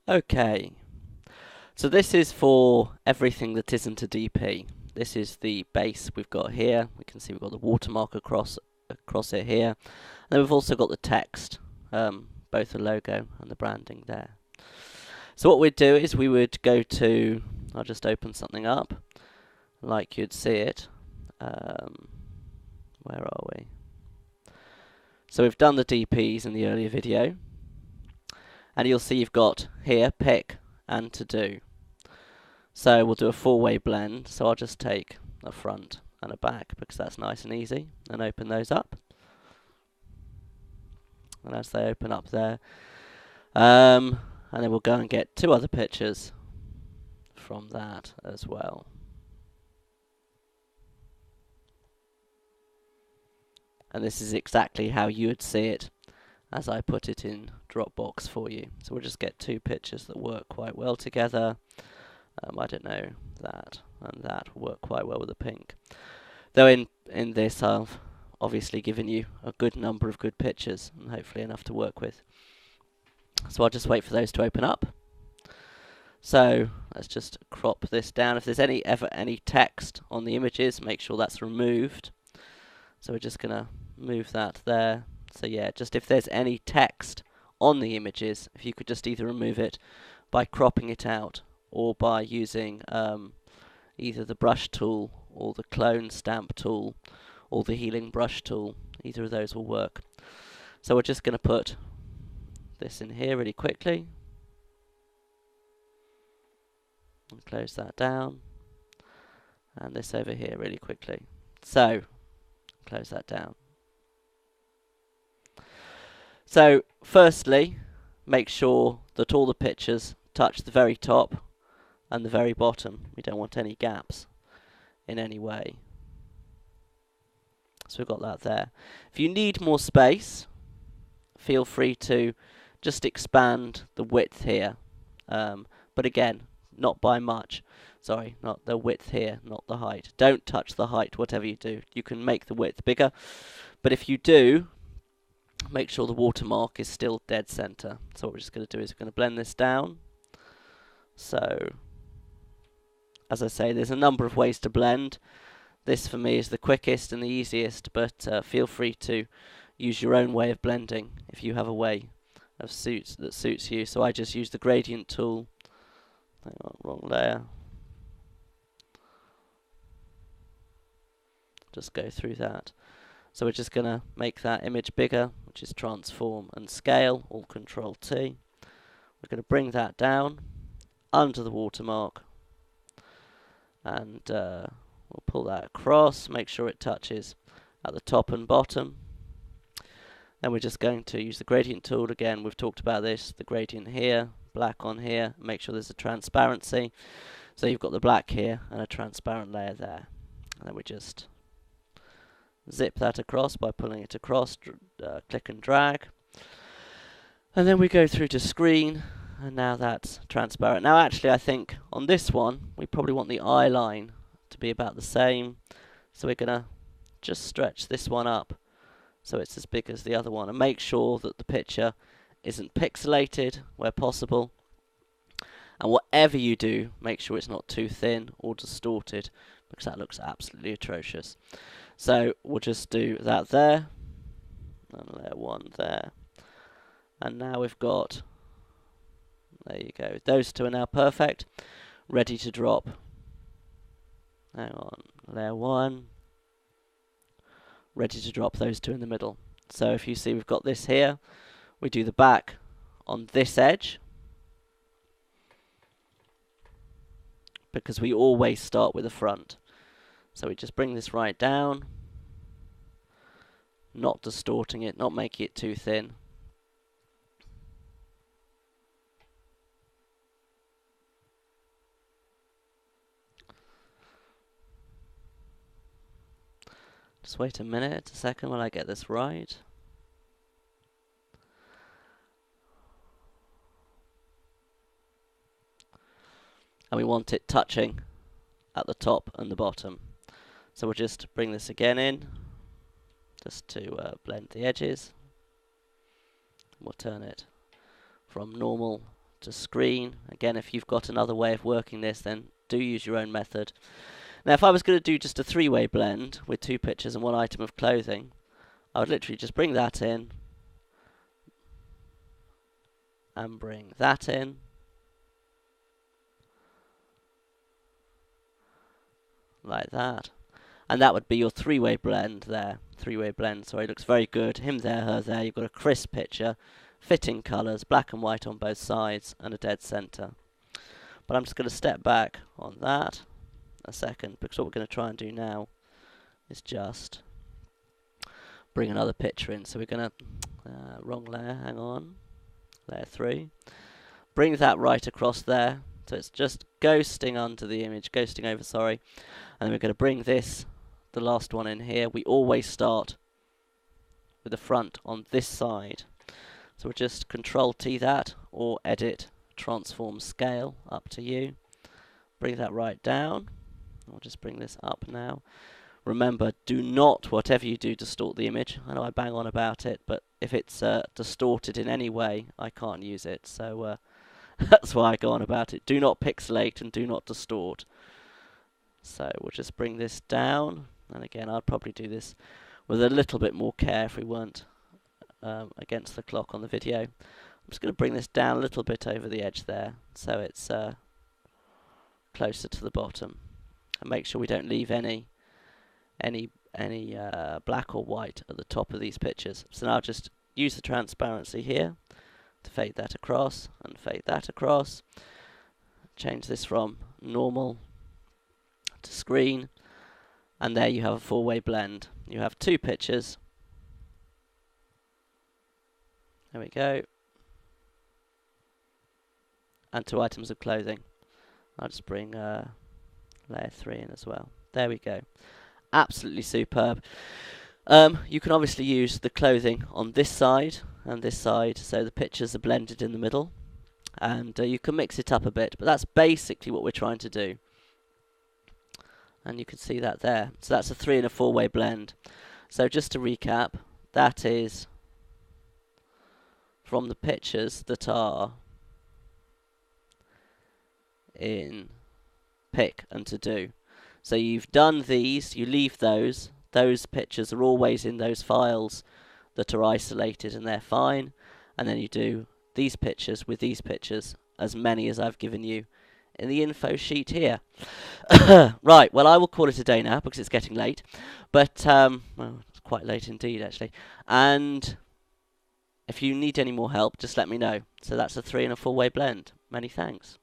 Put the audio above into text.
Okay, so this is for everything that isn't a DP. This is the base we've got here. We can see we've got the watermark across it here. And then we've also got the text, both the logo and the branding there. So what we'd do is we would go to, I'll just open something up, like you'd see it. Where are we? So we've done the DPs in the earlier video. And you'll see you've got here, pick and to do. So we'll do a four-way blend. So I'll just take a front and a back because that's nice and easy, and open those up. And as they open up there, and then we'll go and get two other pictures from that as well. And this is exactly how you would see it as I put it in Dropbox for you. So we'll just get two pictures that work quite well together. I don't know, that and that work quite well with the pink. Though in this I've obviously given you a good number of good pictures and hopefully enough to work with. So I'll just wait for those to open up. So let's just crop this down. If there's ever any text on the images, make sure that's removed. So we're just gonna move that there. So yeah, just if there's any text on the images, if you could just either remove it by cropping it out or by using either the brush tool or the clone stamp tool or the healing brush tool. Either of those will work. So we're just going to put this in here really quickly and close that down, and this over here really quickly. So close that down. So firstly, make sure that all the pictures touch the very top and the very bottom. We don't want any gaps in any way. So we've got that there. If you need more space, feel free to just expand the width here. But again, not by much. Sorry, not the width here, not the height. Don't touch the height, whatever you do. You can make the width bigger. But if you do, make sure the watermark is still dead center. So what we're just going to do is we're going to blend this down. So, as I say, there's a number of ways to blend. This for me is the quickest and the easiest, but feel free to use your own way of blending if you have a way that suits you. So I just use the gradient tool. Hang on, wrong layer. Just go through that. So we're just going to make that image bigger, which is transform and scale, all Control T. We're going to bring that down under the watermark, and we'll pull that across, make sure it touches at the top and bottom. Then we're just going to use the gradient tool again. We've talked about this, the gradient here, black on here, make sure there's a transparency. So you've got the black here and a transparent layer there. And then we just zip that across by pulling it across, click and drag. And then we go through to screen, and now that's transparent. Now actually I think on this one we probably want the eye line to be about the same. So we're going to just stretch this one up so it's as big as the other one, and make sure that the picture isn't pixelated where possible. And whatever you do, make sure it's not too thin or distorted, because that looks absolutely atrocious. So we'll just do that there, and layer one there. And now we've got, there you go, those two are now perfect, ready to drop. Hang on, layer one, ready to drop those two in the middle. So if you see we've got this here, we do the back on this edge, because we always start with the front. So we just bring this right down, not distorting it, not making it too thin. Just wait a second while I get this right. And we want it touching at the top and the bottom. So we'll just bring this again in, just to blend the edges. We'll turn it from normal to screen. Again, if you've got another way of working this, then do use your own method. Now, if I was going to do just a three-way blend with two pictures and one item of clothing, I would literally just bring that in and bring that in. Like that. And that would be your three-way blend there. Three-way blend, sorry, looks very good. Him there, her there. You've got a crisp picture, fitting colours, black and white on both sides, and a dead centre. But I'm just going to step back on that a second, because what we're going to try and do now is just bring another picture in. So we're going to, wrong layer, hang on, layer 3. Bring that right across there. So it's just ghosting under the image, ghosting over, sorry. And then we're going to bring this, the last one in here. We always start with the front on this side. So we'll just Control-T that, or Edit, Transform, Scale, up to you. Bring that right down. I'll just bring this up now. Remember, do not, whatever you do, distort the image. I know I bang on about it, but if it's distorted in any way, I can't use it. So that's why I go on about it. Do not pixelate and do not distort. So we'll just bring this down. And again, I'd probably do this with a little bit more care if we weren't against the clock on the video. I'm just going to bring this down a little bit over the edge there, so it's closer to the bottom. And make sure we don't leave any black or white at the top of these pictures. So now I'll just use the transparency here to fade that across and fade that across. Change this from normal to screen, and there you have a four-way blend. You have two pictures. There we go. And two items of clothing. I'll just bring layer 3 in as well. There we go. Absolutely superb. You can obviously use the clothing on this side and this side, so the pictures are blended in the middle. And you can mix it up a bit, but that's basically what we're trying to do. And you can see that there. So that's a 3- and 4-way blend. So just to recap, that is from the pictures that are in Pick and To Do. So you've done these, you leave those. Those pictures are always in those files that are isolated, and they're fine. And then you do these pictures with these pictures, as many as I've given you in the info sheet here. Right, well, I will call it a day now because it's getting late. But, well, it's quite late indeed, actually. And if you need any more help, just let me know. So that's a 3- and 4-way blend. Many thanks.